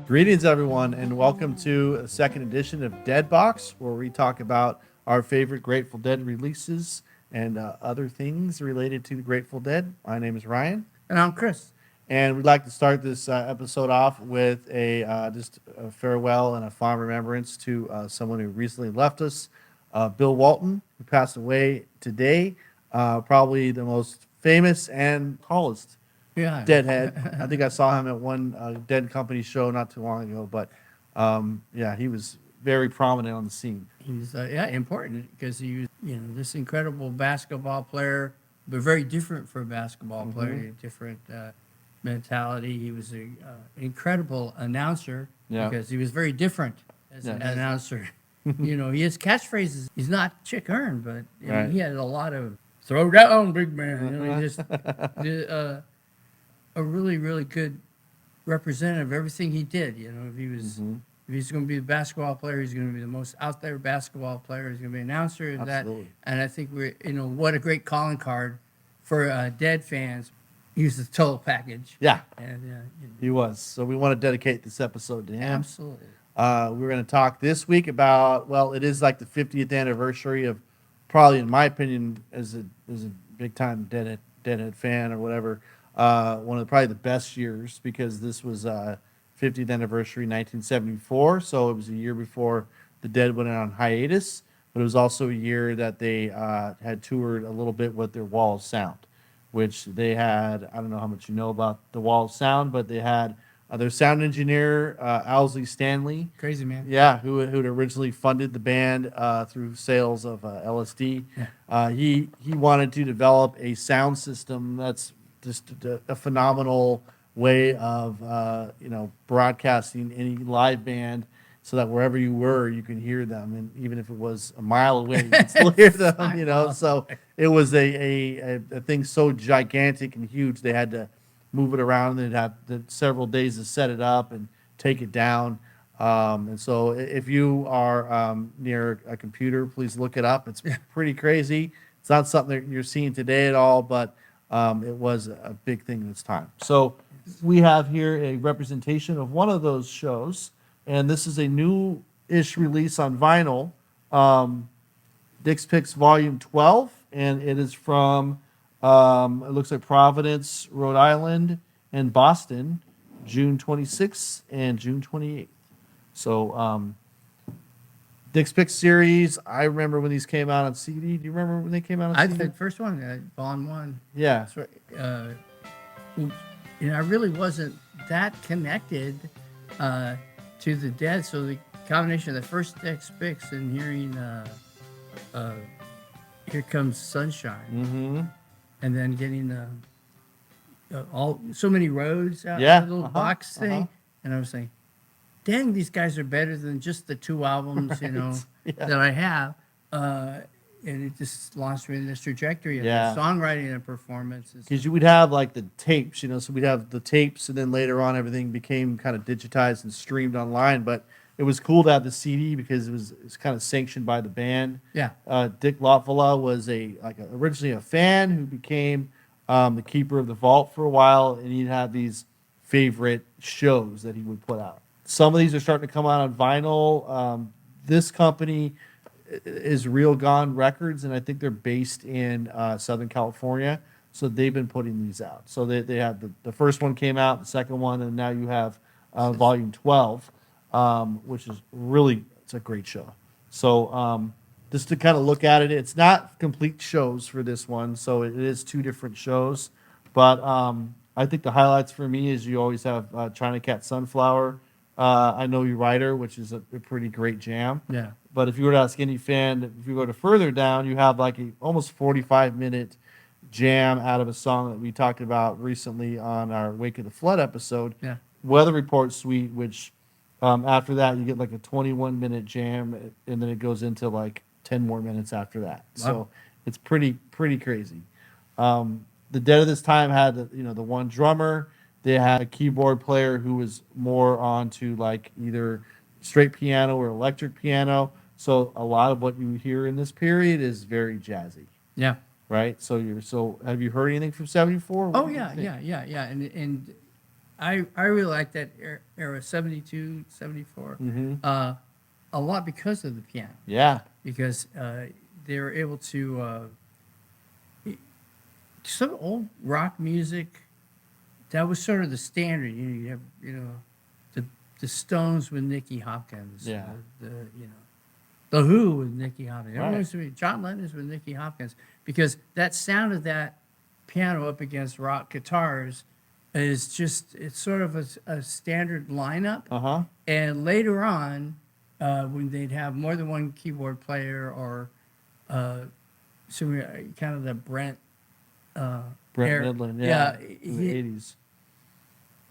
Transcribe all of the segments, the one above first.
Greetings, everyone, and welcome to a second edition of Dead Box, where we talk about our favorite Grateful Dead releases and other things related to the Grateful Dead. My name is Ryan, And I'm Chris. and we'd like to start this episode off with just a farewell and a fond remembrance to someone who recently left us, Bill Walton, who passed away today. Probably the most famous and tallest Yeah. Deadhead. I think I saw him at one Dead Company show not too long ago, but yeah, he was very prominent on the scene. He's important because he was this incredible basketball player, but very different for a basketball player. Different mentality. He was an incredible announcer because he was very different as an announcer. His catchphrases. He's not Chick Hearn, but he had a lot of "throw down, big man." He just a really, really good representative of everything he did. If he was, if he's going to be a basketball player, he's going to be the most out there basketball player. He's going to be an announcer. Absolutely. And I think what a great calling card for Dead fans. He was the total package. Yeah, And he was. So we want to dedicate this episode to him. absolutely. We're going to talk this week about, well, it is like the 50th anniversary of, probably in my opinion, as a big time Deadhead fan or whatever, one of probably the best years, because this was 50th anniversary 1974, so it was a year before the Dead went on hiatus, but it was also a year that they had toured a little bit with their Wall of Sound, which they had. I don't know how much you know about the Wall of Sound, but they had their sound engineer, Owsley Stanley. Crazy man. Yeah, who'd originally funded the band through sales of LSD. Yeah. He wanted to develop a sound system that's just a phenomenal way of broadcasting any live band, so that wherever you were, you can hear them, and even if it was a mile away, you can still hear them. So it was a thing so gigantic and huge, they had to move it around. They'd have several days to set it up and take it down. And so if you are near a computer, please look it up. It's pretty crazy. It's not something that you're seeing today at all, but it was a big thing in its time. So we have here a representation of one of those shows, and this is a new-ish release on vinyl, Dick's Picks Volume 12, and it is from, it looks like Providence, Rhode Island, and Boston, June 26th and June 28th. So Dick's Picks series, I remember when these came out on CD. Do you remember when they came out on I CD? think the first one, Bond 1. Yeah. That's right. I really wasn't that connected to the Dead, so the combination of the first Dick's Picks and hearing Here Comes Sunshine, and then getting so many roads out of the little box thing, and I was saying, dang, these guys are better than just the two albums, that I have. And it just launched me in this trajectory of songwriting and performances. Because you would have like the tapes, so we'd have the tapes, and then later on everything became kind of digitized and streamed online. But it was cool to have the CD because it's kind of sanctioned by the band. Yeah. Dick Lotvala was originally a fan who became the keeper of the vault for a while, and he'd have these favorite shows that he would put out. Some of these are starting to come out on vinyl. This company is Real Gone Records, and I think they're based in Southern California. So they've been putting these out. So they have the first one came out, the second one, and now you have Volume 12, which is it's a great show. So just to kind of look at it, it's not complete shows for this one, so it is two different shows. But I think the highlights for me is you always have China Cat Sunflower, I Know You Rider, which is a pretty great jam. Yeah. But if you were to ask any fan, if you go to further down, you have like a almost 45-minute jam out of a song that we talked about recently on our Wake of the Flood episode, Weather Report Suite, which after that you get like a 21-minute jam, and then it goes into like 10 more minutes after that. Wow. So it's pretty crazy. The Dead of this time had the one drummer. They had a keyboard player who was more onto like either straight piano or electric piano. So a lot of what you hear in this period is very jazzy. Yeah. Right? So have you heard anything from 74? Oh yeah. And I really like that era, 72, 74, a lot because of the piano. Yeah. Because they were able to some old rock music that was sort of the standard. You have the Stones with Nicky Hopkins, Yeah. the Who with Nicky Hopkins. Right. Everyone's John Lennon's with Nicky Hopkins because that sound of that piano up against rock guitars is just it's sort of a standard lineup. Uh-huh. And later on, when they'd have more than one keyboard player or kind of the Brent Midland, yeah, in the 80s.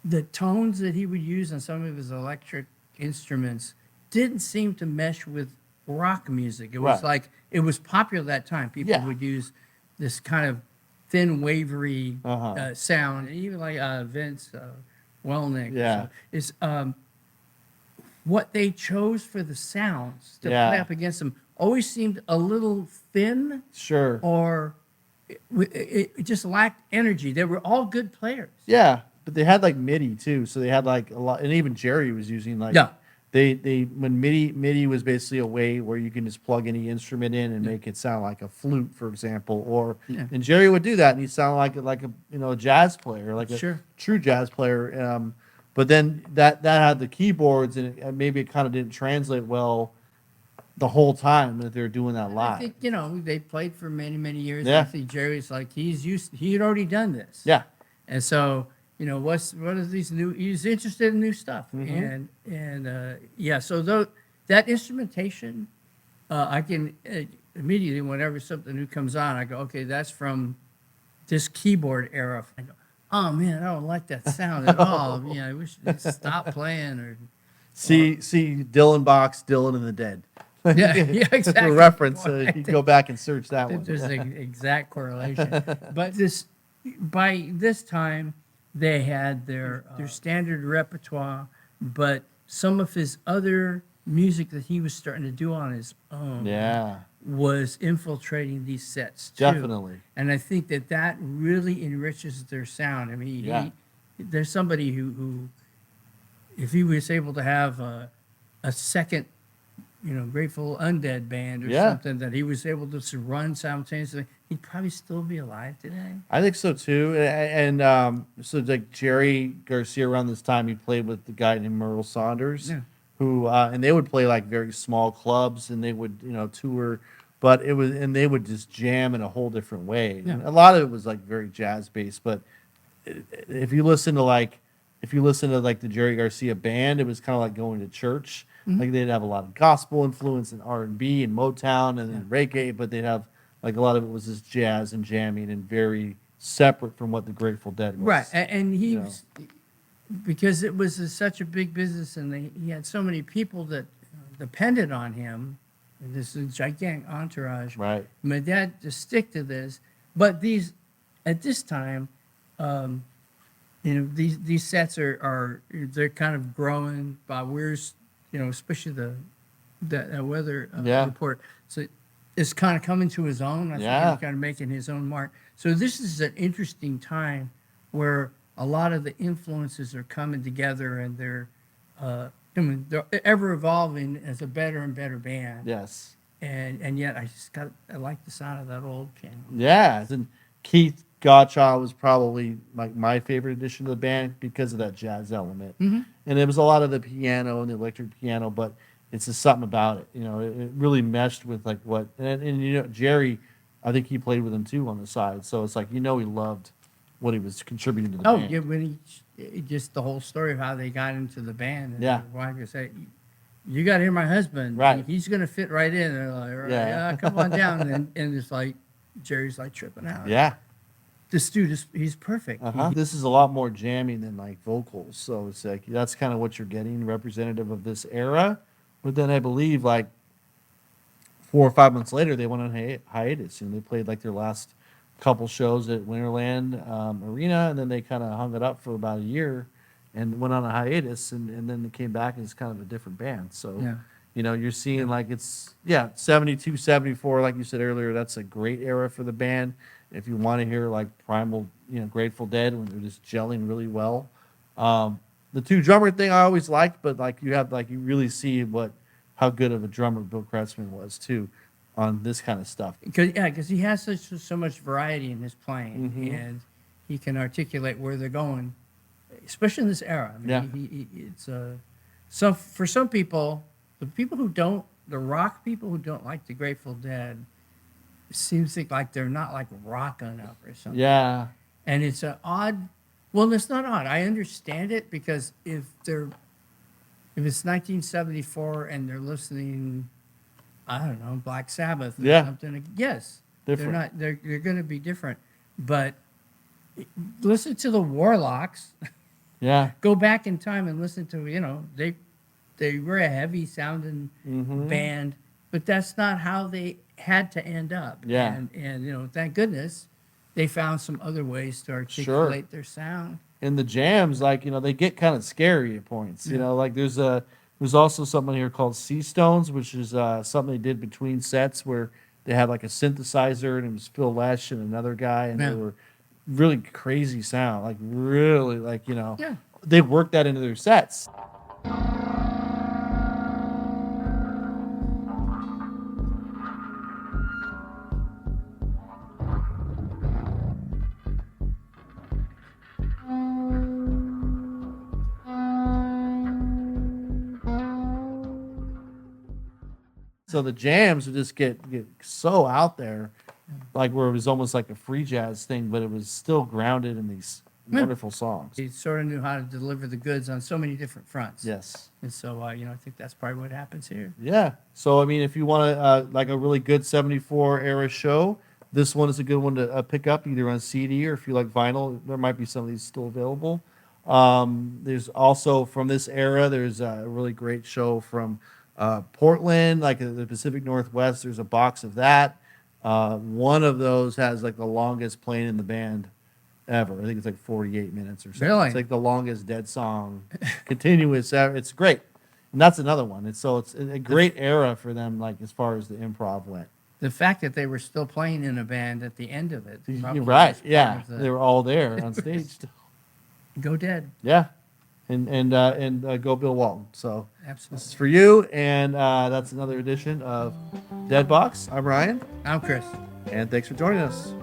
the tones that he would use on some of his electric instruments didn't seem to mesh with rock music. It was Right. like it was popular at that time. People Yeah. would use this kind of thin, wavery Uh-huh. sound, and even like Vince Welnick. Yeah. So it's what they chose for the sounds to Yeah. play up against them always seemed a little thin, Sure. or it just lacked energy. They were all good players. Yeah, but they had like MIDI too, so they had like a lot, and even Jerry was using like Yeah. they when MIDI was basically a way where you can just plug any instrument in and make it sound like a flute, for example, or Yeah. and Jerry would do that, and he sounded like a a jazz player, like a Sure. true jazz player. But then that had the keyboards, and maybe it kind of didn't translate well the whole time that they were doing that I live. think they played for many, many years. Yeah. I think Jerry's like he had already done this. Yeah, And so, what is these new? He's interested in new stuff, Mhm. and yeah. So that instrumentation, I can immediately whenever something new comes on, I go, okay, that's from this keyboard era. I go, oh man, I don't like that sound at all. I wish they'd stop playing or. see Dylan Box, Dylan and the Dead. Yeah, yeah, exactly. For reference, you can go back and search that one. There's an exact correlation. But by this time, they had their standard repertoire, but some of his other music that he was starting to do on his own Yeah, was infiltrating these sets too. definitely. And I think that really enriches their sound. I mean, Yeah. there's somebody who, if he was able to have a second Grateful Undead band or Yeah. something that he was able to run simultaneously, he'd probably still be alive today. I think so too. And so like Jerry Garcia around this time, he played with the guy named Merle Saunders, Yeah. who and they would play like very small clubs, and they would tour, but they would just jam in a whole different way. Yeah. And a lot of it was like very jazz based, but if you listen to like the Jerry Garcia band, it was kind of like going to church. Like they'd have a lot of gospel influence and R&B and Motown and then reggae, but they'd have like a lot of it was just jazz and jamming and very separate from what the Grateful Dead was. Right, and he you know. was, because it was such a big business, and he had so many people that depended on him. And this is a gigantic entourage. Right. My dad to stick to this, but at this time, these sets are they're kind of growing by years. Especially the weather Yeah. report. So it's kind of coming to his own. I think Yeah. he's kind of making his own mark. So this is an interesting time where a lot of the influences are coming together, and they're ever evolving as a better and better band. Yes. And yet I like the sound of that old piano. Yeah. And Keith Gottschall was probably like my favorite addition to the band because of that jazz element. Mhm. And it was a lot of the piano and the electric piano, but it's just something about it. It really meshed with like what and Jerry, I think he played with him too on the side. So it's like he loved what he was contributing to the Oh band. yeah, when just the whole story of how they got into the band. And Yeah. the wife would say, "You got to hear my husband. Right. He's gonna fit right in." And they're like, "Right, Yeah. yeah, come on down." And it's like Jerry's like tripping out. Yeah. This dude he's perfect. This is a lot more jamming than like vocals. So it's like that's kind of what you're getting, representative of this era. But then I believe like 4 or 5 months later, they went on hiatus, and they played like their last couple shows at Winterland Arena, and then they kind of hung it up for about a year and went on a hiatus, and then they came back and it's kind of a different band. So, Yeah. you're seeing like it's 72, 74, like you said earlier, that's a great era for the band. If you want to hear like primal, Grateful Dead when they're just gelling really well, The two drummer thing I always liked, but like you really see how good of a drummer Bill Kretzmann was too on this kind of stuff. Because he has so much variety in his playing, Mhm. and he can articulate where they're going, especially in this era. I mean, Yeah. it's so for some people, the rock people who don't like the Grateful Dead, seems to think like they're not like rock enough or something. Yeah. And it's an odd. Well, it's not odd. I understand it, because if it's 1974 and they're listening, I don't know, Black Sabbath or Yeah. something, yes, Different. they're going to be different. But listen to the Warlocks. Yeah. Go back in time and listen to, they were a heavy sounding Mhm. band, but that's not how they had to end up. Yeah. And thank goodness they found some other ways to articulate their sound. In the jams, like, they get kind of scary at points. Yeah. Like there's also something here called Sea Stones, which is something they did between sets where they had like a synthesizer and it was Phil Lesh and another guy, and Yeah. they were really crazy sound, like really like Yeah. they worked that into their sets. So the jams would just get so out there, like where it was almost like a free jazz thing, but it was still grounded in these wonderful songs. He sort of knew how to deliver the goods on so many different fronts. Yes. And so, I think that's probably what happens here. Yeah. So, I mean, if you want like a really good 74 era show, this one is a good one to pick up either on CD, or if you like vinyl, there might be some of these still available. There's also from this era, there's a really great show from Portland, like the Pacific Northwest. There's a box of that. One of those has like the longest playing in the band ever. I think it's like 48 minutes or something. Really? It's like the longest Dead song continuous ever. It's great. And that's another one. It's a great era for them, like as far as the improv went. The fact that they were still playing in a band at the end of it. probably You're right. was part Yeah. of the- They were all there on stage. Go Dead. Yeah. And go Bill Walton. So this Absolutely. is for you. And that's another edition of Dead Box. I'm Ryan. I'm Chris. And thanks for joining us.